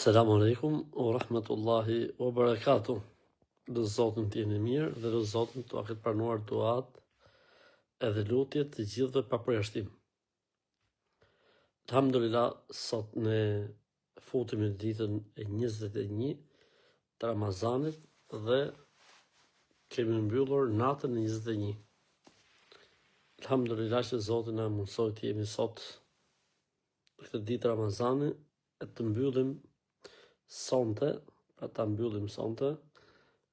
Selamu alaikum wa rahmatullahi wa barakatuh. Dhe Zotin t'jeni mirë dhe dhe Zotin t'u këtë pranuar duat edhe lutjet të gjithëve pa përjashtim. Alhamdulillah, sot ne futemi ditën e 21 të Ramazanit dhe kemi mbyllur natën e 21. Alhamdulillah që Zotin na mundsoi të jemi sot këtë ditë Ramazani e të mbyllim sonte, pra ta mbyllim sonte,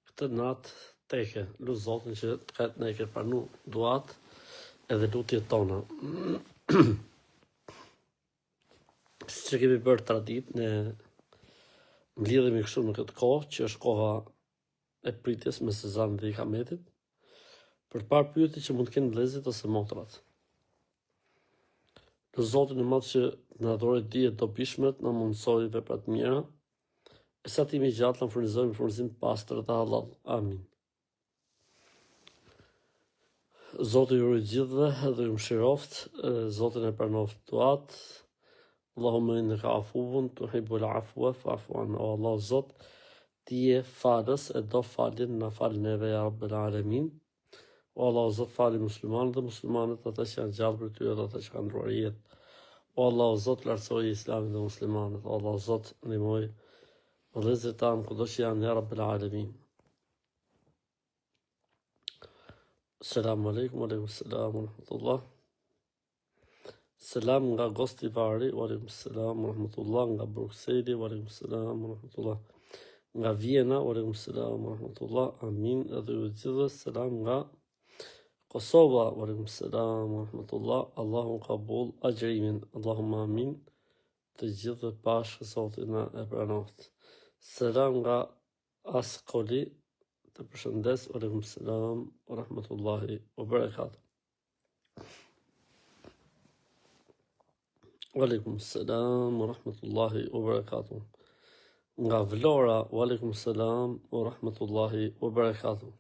këtë natë teke. Lut Zotin që të ketë ne ke pranu duat edhe lutjet tona. Siç e kemi bërë tradit, ne mblidhemi kështu në këtë kohë, që është koha e pritjes me Sezanin dhe Ikametit, për të parë pyetje që mund të kenë vëllezërit ose motrat. Lut Zotin e madh që na dhuroi dije të dobishme, na mundsoi vepra të mira, e sa timi gjatë në furnizojmë furnizim pastër dhe halal. Amin. Zoti ju rujt gjithëve dhe ju mëshiroft, Zotin e pranoft duat. Allahumma innaka afuwun tuhibbul afwa fa'fu anna. O Allah Zot, ti je falës e do faljen, na fal neve ja Rabbel Alamin. O Allah Zot, fali muslimanët dhe muslimanët, ata që janë gjallë për ty dhe ata që kanë ndruar jetë. O Allah Zot, lartësoj Islamin dhe muslimanët. O Allah Zot, ndihmoj vëllezërit tanë kudo që janë ja Rabbel Alamin. Selamu alaikum, alaikum selam, wa rahmatullah. Selam nga Gostivari, wa alaikum selam, wa rahmatullah. Nga Bruxelli, wa alaikum selam, wa rahmatullah. Nga Vjena, wa alaikum selam, wa rahmatullah. Amin. Edhe ju gjithë, selam nga Kosova, wa alaikum selam, wa rahmatullah. Allahu kabul ajrimin. Allahumma amin. Të gjithë bashkë Zotin na e pranoft. Selam nga Askoli, të përshëndes, wa alaikum selam, wa rahmatullahi wa barakatuh. Wa alaikum selam, wa rahmatullahi wa barakatuh. Nga Vlora, wa alaikum selam, wa rahmatullahi wa barakatuh.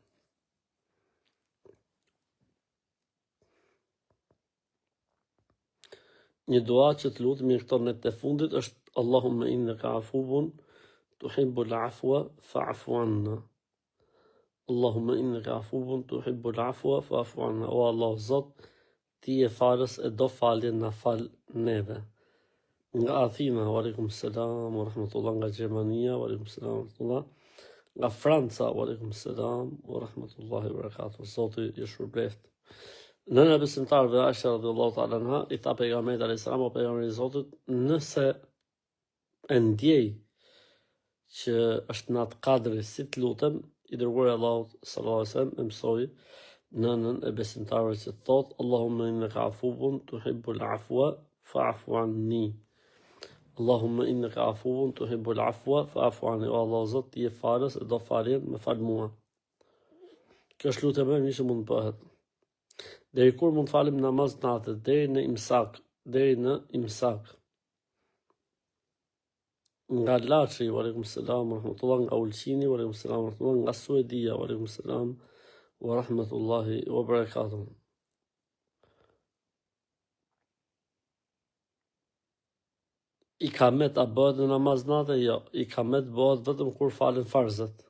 Një dua që të lutemi këto net e fundit është Allahumma innaka afuwun tuhibbul afwa fa'fu anna. Allahumma innaka afuwun tuhibbul afwa fa'fu anna. O Allah Zot, ti je falës e do faljen, na fal neve. Nga Athina, wa alaikum selam, wa rahmatullah. Nga Gjermania, wa alaikum selam, wa rahmatullah. Nga Franca, wa alaikum selam, wa rahmatullahi wa barakatuh. Zoti ju shpërbleft. Nëna besimtarëve Aisha radhiyallahu ta'ala anha i tha pejgamberit alayhis salam, o pejgamberi i Zotit, nëse e ndjej që është natë kadri, si të lutem, i dërguari i Allahut sallallahu alaihi wasallam më mësoi nënën e besimtarëve që thot Allahumma innaka afuwun tuhibbul afwa fa'fu anni. Allahumma innaka afuwun tuhibbul afwa fa'fu anni. O Allah Zot, ti je falës e do faljen, më fal mua. Kjo është lutja më e mirë që mund të bëhet. Deri kur mund të falim namaz natës? Deri në imsak. Nga Laçi, wa alaikum selam, wa rahmatullah. Nga Ulqini, wa alaikum selam, wa rahmatullah. Nga Suedia, wa alaikum selam, wa rahmatullahi wa barakatuh. Ikamet a bëhet në namaz natë? Jo, ikamet bëhet vetëm kur falen farzët.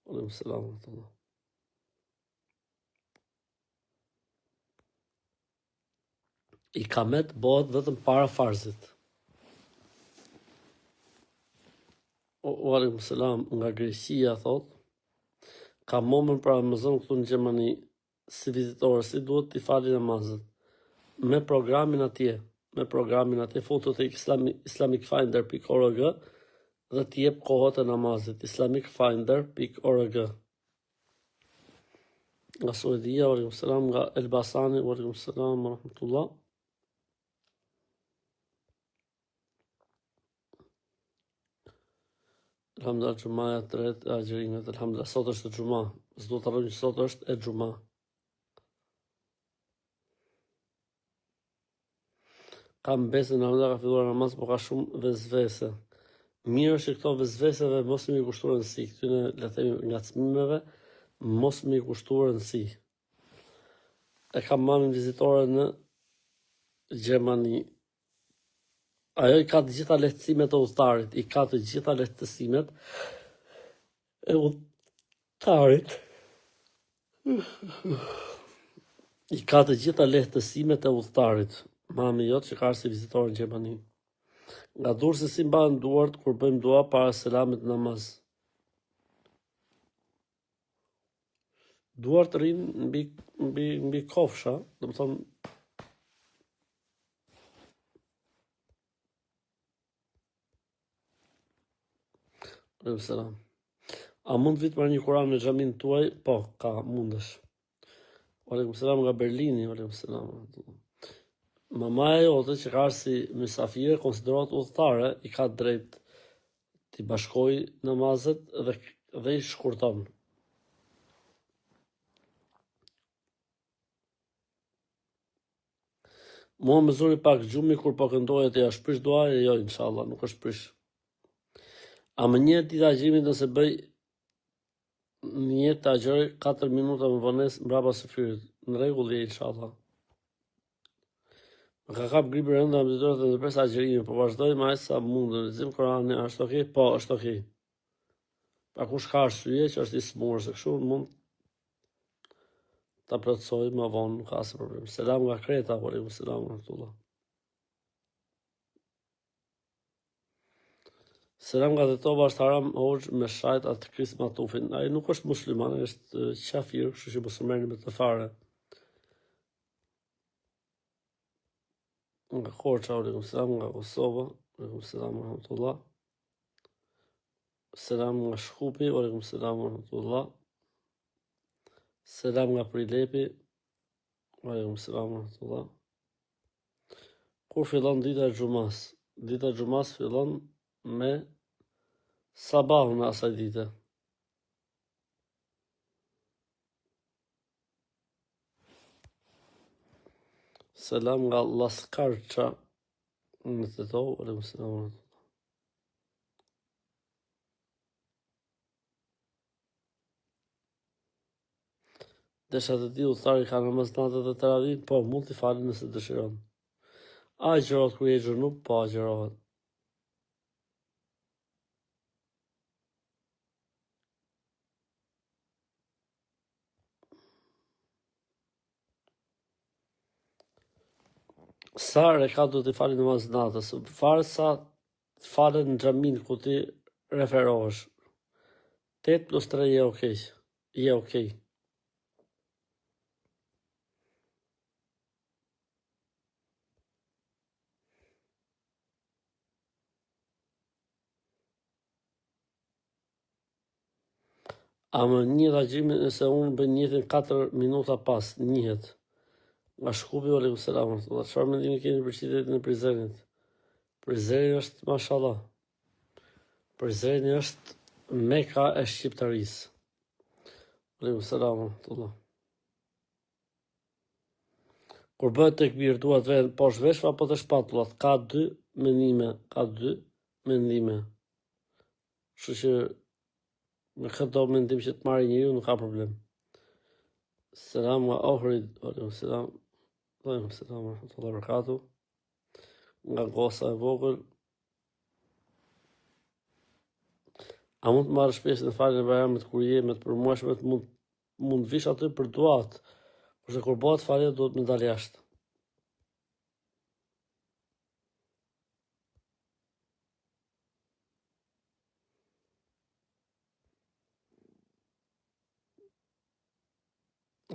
Wa alaikum selam, wa rahmatullah. Ikamet bëhet vetëm para farzit. Wa alaikum selam, nga Greqia thot, ka momën pra Ramazan këtu në Gjermani, si vizitorë, si duhet t'i fali namazet? Me programin atje, foto të islamicfinder.org dhe t'i jep kohët e namazit, islamicfinder.org. Nga Suedia, wa alaikum selam, nga Elbasani, wa alaikum selam, wa rahmatullah. Alhamdulillah, xhumaja e tretë e agjërimit, alhamdulillah, sot është xhuma. S'do të harrojmë që sot është e xhuma. Kam besën alhamdulillah ka filluar namaz, por ka shumë vezvese. Mirë është që këto vezveseve mos më i kushtuar rëndësi, këtyre le të themi ngacmimeve mos më i kushtuar rëndësi. E kam mamën vizitore në Gjermani. Ajo I ka të gjitha lehtësimet e udhëtarit, I ka të gjitha lehtësimet e udhëtarit. I ka të gjitha lehtësimet e udhëtarit. Mami jot që ka si vizitor në Gjermani. Nga durë se si mbahen duart kur bëjmë dua para selamit namaz. Duart rrinë mbi kofsha, do të thonë Selam. A mund vit marrë një Kur'an në xhamin tuaj? Po, ka, mundesh. Aleikum selam nga Berlini, aleikum selam. Mamaja jote që ka si mysafire konsiderohet udhëtare, I ka drejt t'i bashkoj namazet dhe I shkurton. Mua më zuri pak gjumi kur po këndohet ja shprish duaje, jo, inshallah, nuk është prish. A më një ditë agjimit nëse bëj një të agjëri 4 minuta më vones mbrapa së fyrit. Në rregull je, inshallah. Më ka kap gripi rënda më ditore të ndërpres agjërimin, po vazhdoj më aq sa mundem. Lexim Kur'anin, është okay? Po, është okay. Pa kush ka arsye që është I smurë, se kështu mund ta plotësoj më vonë, nuk ka asnjë problem. Selam nga Kreta, aleikum selam wa rahmatullah. Selam nga Tetova, është haram hoxh me shajt atë Kris Matufin. Ai nuk është musliman, është qafir, kështu që mos merrni me të fare. Nga Korça, aleikum selam, nga Kosova, aleikum selam wa rahmatullah. Selam nga Shkupi, aleikum selam wa rahmatullah. Selam nga Prilepi, aleikum selam wa rahmatullah. Kur fillon dita e xumas? Dita e xumas fillon me sabahun e asaj dite. Selam nga Laskarça në Tetovë, aleikum selam wa rahmatullah. Desha të di udhëtari ka namaz natët e taravih? Po, mund t'i falë nëse dëshiron. A agjërohet kur je xhunub? Po, agjërohet. Sa rekat do t'i fali namaz natës? Fare sa falen në xhamin ku ti referohesh. 8 plus 3 je okay. Je okay. A më njët agjimin nëse unë bën njëtin 4 minuta pas, njët. Nga Shkupi, aleikum selam. Çfarë mendimi keni për qytetin e Prizrenit? Prizreni është, mashallah. Prizreni është Meka e shqiptarisë. Aleikum selam. Kur bëhet tekbir, duhet vend poshtë veshve apo të shpatullat? Ka dy mendime. Kështu që me këtë mendim që të marrë njeriu nuk ka problem. Selam nga Ohrid, aleikum selam. Aleikum selam wa rahmatullahi wa barakatuh. Nga Gosa e vogël. A mund të marrësh pjesë në faljen e Bayramit kur je me të përmueshmet, mund vish aty për duat, kurse kur bëhet falja duhet me dalë jashtë.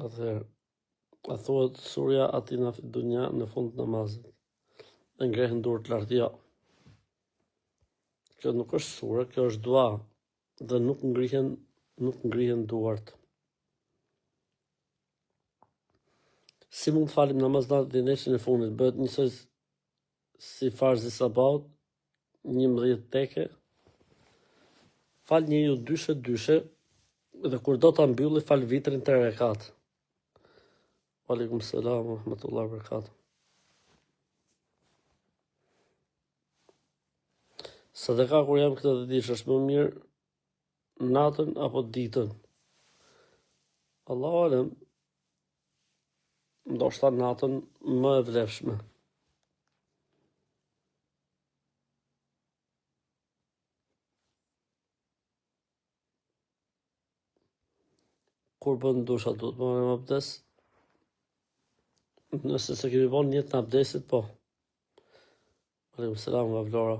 Atëherë, a thuhet surja Atina fi Dunja në fund të namazit. Dhe ngrehen duart lart, jo. Kjo nuk është sure, kjo është dua dhe nuk ngrihen duart. Si mund të falim namaz natën e nesër në fundit? Bëhet njësoj si farzi sabaut, 11 teke. Fal njeriu dyshe dhe kur do ta mbylli fal vitrin 3 rekat. Aleikum selam wa rahmatullahi wa barakatuh. Sadaka kur jam këtë të dish, është më mirë natën apo ditën? Allahu alem, ndoshta natën më e vlefshme. kur bën dusha duhet marrim abdes. Nëse se kemi bën njët në abdesit, po. Aleikum selam nga Vlora.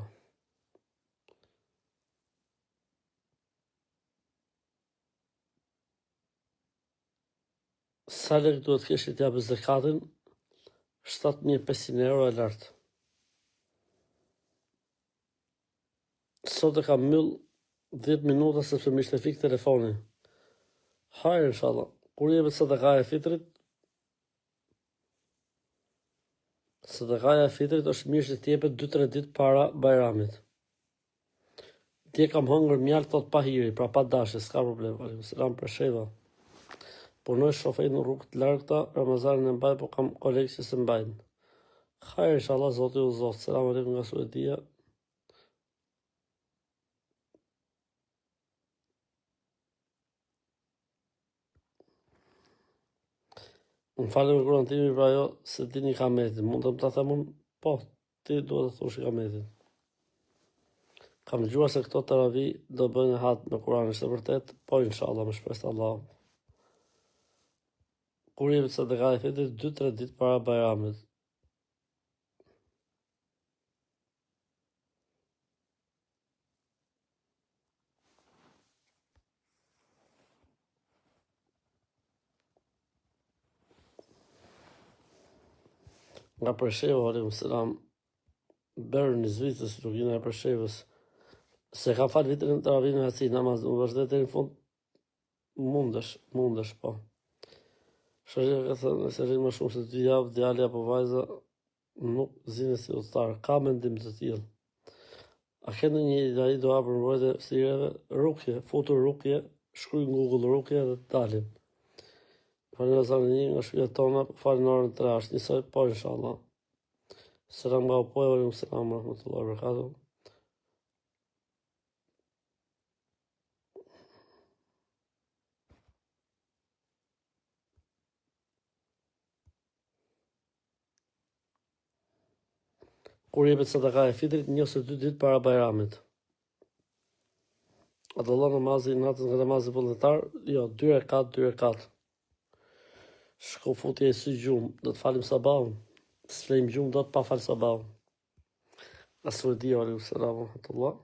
Sa lek duhet kishit t'japë zakatin? 7.500 euro e lartë. Sot e kam myll 10 minuta sepse më ishte fik telefoni. Hajr inshallah. Kur jepet sadaka e fitrit? Sadaka e fitrit është mirë që t'jepet 2-3 ditë para Bajramit. Dje kam hëngër mjaltë thot pa hiri, pra pa dashje, s'ka problem. Aleikum selam për sheva. Punoj shofej në rrugë të largëta, Ramazanin e mbaj, po kam kolegë që se mbajnë. Hajr inshallah, Zoti u zot. Selam aleikum nga Suedia. Më falem me kuran timi pra jo, se ti një kametin. Mund të më të themun? Po, ti duhet të thush i kametin. Kam gjua se këto të ravi do bëjnë hatë me kuran, është e vërtet? Po, inshallah, me shpresë Allah. Kur jepet sadaka e fitrit 2-3 ditë para Bajramit. Nga Presheva, aleikum selam. Berë një Zvicës, rrugina e Preshevës. Se ka falë vitrin të ravinë e aci namaz, në vazhdet e në fund, mundesh, po. Shërgjë ka thënë, nëse rrinë më shumë se 2 javë, djali apo vajza, nuk zine si udhëtar, ka mendim të tillë. A kene një idari doa për mbrojtje sireve, rukje, futur rukje, shkruj në Google rukje dhe të dalin. Falë në zanë një nga shpia tona, falë në orën 3, është njësoj, po inshallah. Selam nga upoj, aleikum selam, rahmatullahi wa barakatuh. Kur jepet sadaka e fitrit, 1 ose 2 ditë para Bajramit. A do Allah namazi natën nga namazi vullnetar? Jo, 2 rekat. Shko futje e sy gjumë, do të falim sabahun. S'flejmë gjumë, do të pa falë sabahun. Asuedi, aleikum selam, rahmatullah.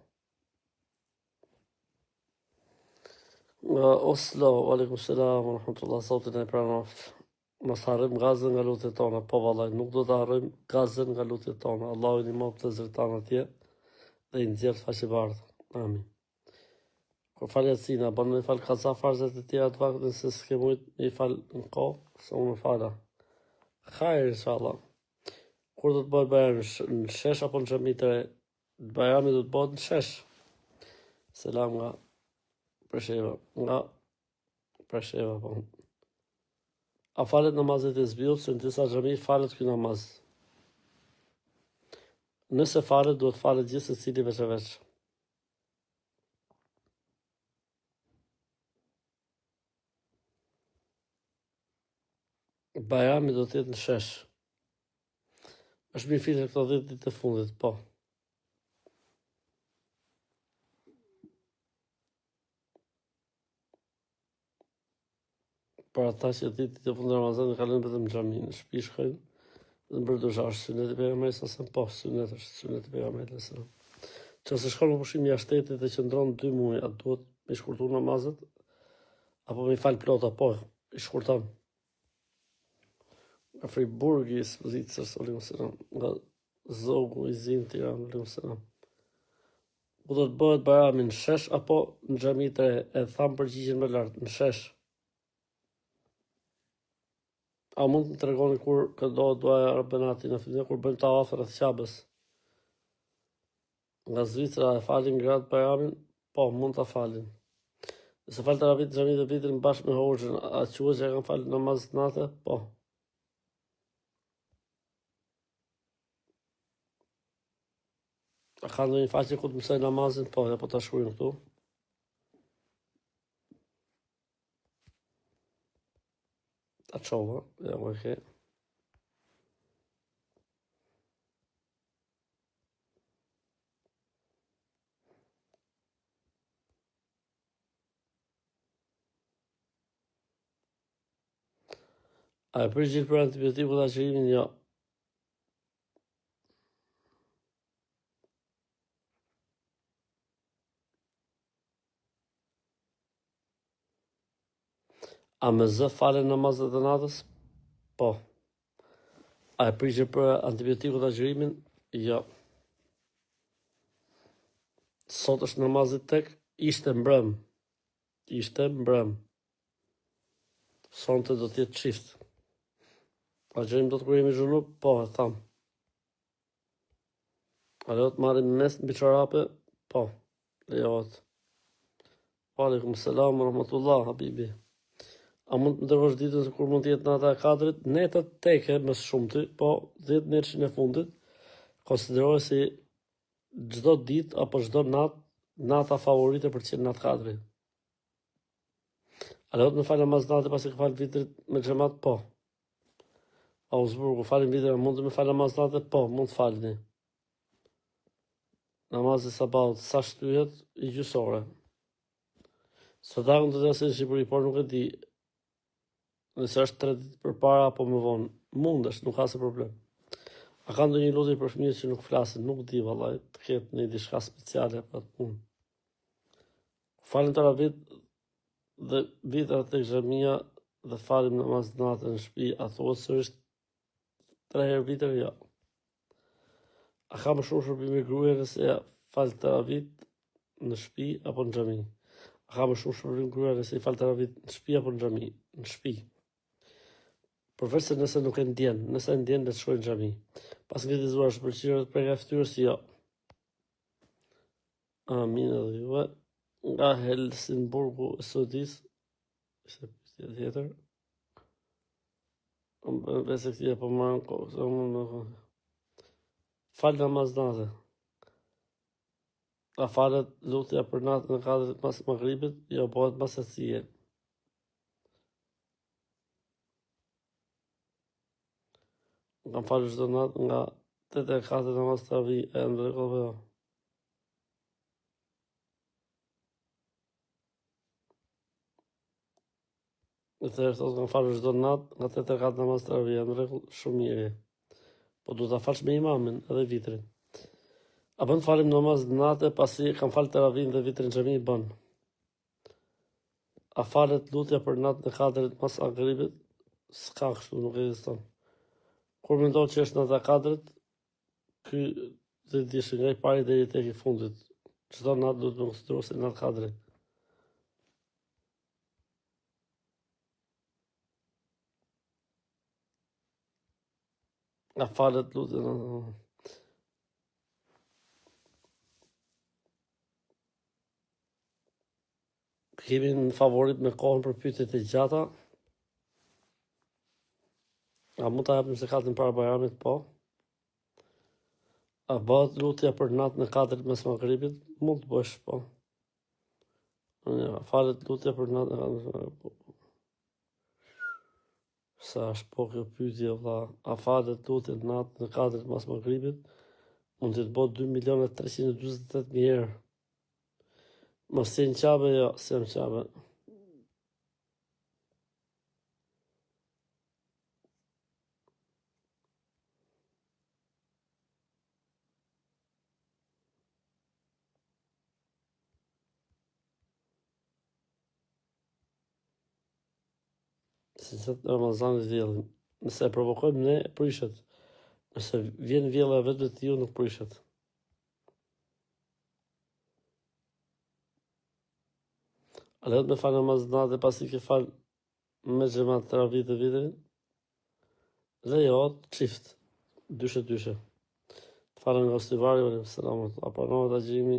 Nga Oslo, aleikum selam, rahmatullah, zotin e pranoft. Mos harrojmë gazën nga lutjet tona, po vallaj, nuk do të harrojmë gazën nga lutjet tona. Allahu i ndihmon të zërtan atje dhe i nxjerr faqe bardhë. Amin. Kur falë Yacina, bën me fal kaza farzet e tjera të vaktit se s'ke mujt me i fal në kohë, se unë fala. Hajr inshallah. Kur do të bëhet Bajrami, në shesh apo në xhami të re? Bajrami do të bëhet në shesh. Selam nga Presheva, po. A falet namazet e zbiut, se në disa xhami falet ky namaz. Nëse falet, duhet falet gjithë secili veç e veç. Bajrami do të jetë në shesh. Është mirë fitë këto 10 ditë të fundit, po. Për ata që ditë të fundit Ramazanit kalojnë vetëm në xhami, në shtëpi shkojnë dhe bërë doshash, sunet e pejgamberit sa po, sunet e pejgamberit sa. Nëse shkon në pushim jashtë shtetit dhe qëndron 2 muaj, a duhet me shkurtu namazet apo me fal plota? Po, i shkurton. Nga Friburgi, Zvicër, aleikum selam, nga Zogu i Zin, Tiranë, aleikum selam. Ku do të bëhet Bajrami, në shesh apo në xhami të re? E tham përgjigjen më lart, në shesh. A mund të më tregoni kur këndohet duaja Rabbenati në fillim kur bëjmë tawaf rreth Qabës? Nga Zvicra e falin gratë Bajramin? Po, mund ta falin. Nëse fal taravit xhamin e vitrin bashkë me hoxhën, a quhet se kanë falë namaz natë? Po. A ka ndonjë faqe ku të mësoj namazin? Po, apo ta shkruajmë këtu? Ta çova, ja okay. A e përgjigj për antibiotiku dhe agjërimin? Jo. A me zë falen namazet e natës? Po. A e përgjigj për antibiotiku dhe agjërimin? Jo. Sot është namazit tek? Ishte mbrëm. Sonte do t'jetë çift. Agjërim do të kur jemi zhunub? Po, e tham. A lejohet marrim mes mbi çorape? Po, lejohet. Aleikum selam wa rahmatullah, habibi. A mund të më dërgosh ditën se kur mund të jetë nata e 4-it? Netët teke më së shumti, po 10 netëshin e fundit konsiderohet si çdo ditë apo çdo natë nata favorite për të qenë natë 4. A lejohet me fal namaz natë pasi ka fal vitrit me xhamat? Po. A u zbur ku falim vitrin, mund të me fal namaz natë? Po, mund të falni. Namazi sabahut sa shtyhet? I gjysore. Sadakun të dasin në Shqipëri, por nuk e di nëse është 3 ditë përpara apo më vonë. Mundesh, nuk ka se problem. A ka ndonjë lutje për fëmijët që nuk flasin? Nuk di vallai, të ketë një diçka speciale për atë punë. Falim taravit dhe vitrat tek xhamia dhe falim namaz natën në shtëpi, a thuhet sërish 3 herë vitër? Jo. A ka më shumë shërbime gruaja nëse fal taravit në shtëpi apo në xhami? A ka më shumë shërbime gruaja nëse i fal taravit në shtëpi apo në xhami? Në shtëpi. Përveç se nëse nuk e ndjen, nëse e ndjen le të shkojë në xhami. Pas ngjizuar shpërqyrët për nga fytyrës, jo. Amin edhe juve. Nga Helsingborgu e Suedisë, ishte pyetje tjetër. Besë këtia po marrën kohë. Fal namaz natë. A falet lutja për natën e 4 pas magribit? Jo, bëhet pas ecie. Kam falur çdo natë nga 8 e 4 namaz taravih, e ndërkohë jo. Në të thotë kam falur çdo natë nga 8 e 4 namaz taravih, në rregull, shumë mirë. Po duhet ta falsh me imamin edhe vitrin. A bën falim namaz natë pasi kam fal taravih dhe vitrin xhami? Bën. A falet lutja për natën e 4 pas magribit? S'ka kështu, nuk ekziston. Kur mendoj që është nata 4, ky dhe dishë nga i pari deri tek i fundit. Çdo natë duhet të konsiderohet si natë 4. A falet lutja? Kemi në favorit me kohën për pyetjet e gjata. A mund ta japim se katën para Bajramit? Po. A bëhet lutja për natën e 4 mes magribit? Mund të bësh, po. A falet lutja për natën e 4? Sa është po kjo pyetje valla? A falet lutja natën e 4 pas magribit? Mund të bëhet 2.348.000 herë. Mos si në qabe, jo, si në qabe. Si se Ramazanit vjellin. Nëse e provokojmë ne, prishet. Nëse vjen vjella vetë të ju, nuk prishet. A lejohet me fal namaz natë pasi ke fal me xhamat taravih të vitrin? Lejohet çift. Dyshe. Falem nga Ostivari, alaykum selam. Apo pranohet agjërimi?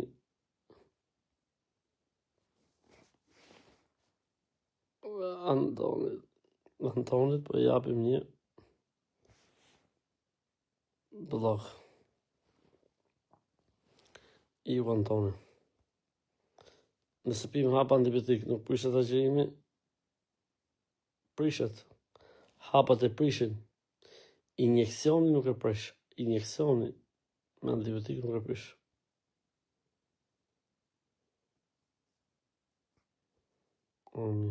Antonit, po japim një blog. Ju Antoni. Nëse pim hapa antibiotik, nuk prishet agjërimi? Prishet. Hapat e prishin. Injeksioni nuk e prish. Injeksioni me antibiotik nuk e prish. Amin.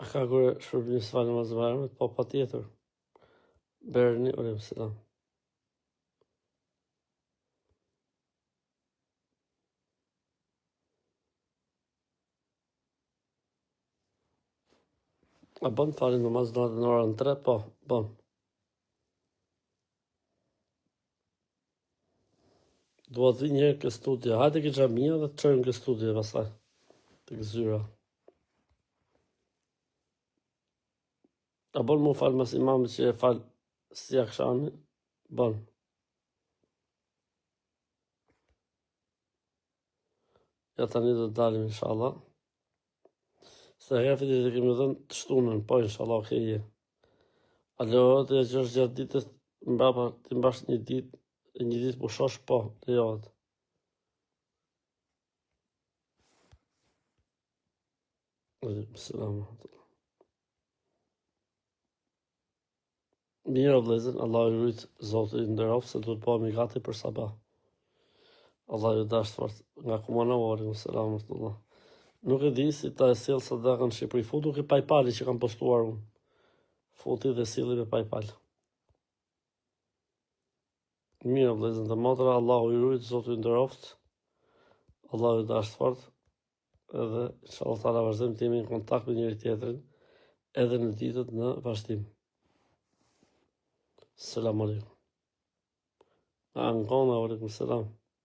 A ka kërë shpërbim së falë namazin Bajramit? Po, pa tjetër. Berni, alejkum selam. A bën falin namaz natën në orën 3? Po, bën. Dua të vi njëherë ke studia. Hajde ke xhamia dhe të çojmë ke studia pastaj. Tek zyra. A bën mu fal mas imamit që e fal si akshami? Bën. Ja tani do të dalim inshallah. Se herë fitit e kemi dhënë të shtunën, po inshallah okay. Alo, të gjosh gjatë ditës mbrapa të mbash një ditë pushosh, po, lejohet. Selam. Mirë o vëllezër, Allah ju rrit Zoti i nderoft se duhet bëhemi gati për sabah. Allah ju dash fort nga Kumanori, selam Allah. Nuk e di si ta e sjell sadakën në Shqipëri, futu ke PayPal që kam postuar unë. Futi dhe silli me PayPal. Mirë vëllezër, të motra, Allahu ju rrit Zoti i nderoft. Allah ju dash fort. Edhe inshallah taala vazhdojmë të jemi në kontakt me njëri tjetrin edhe në ditët në vazhdim. Selam aleikum. Angona, aleikum selam.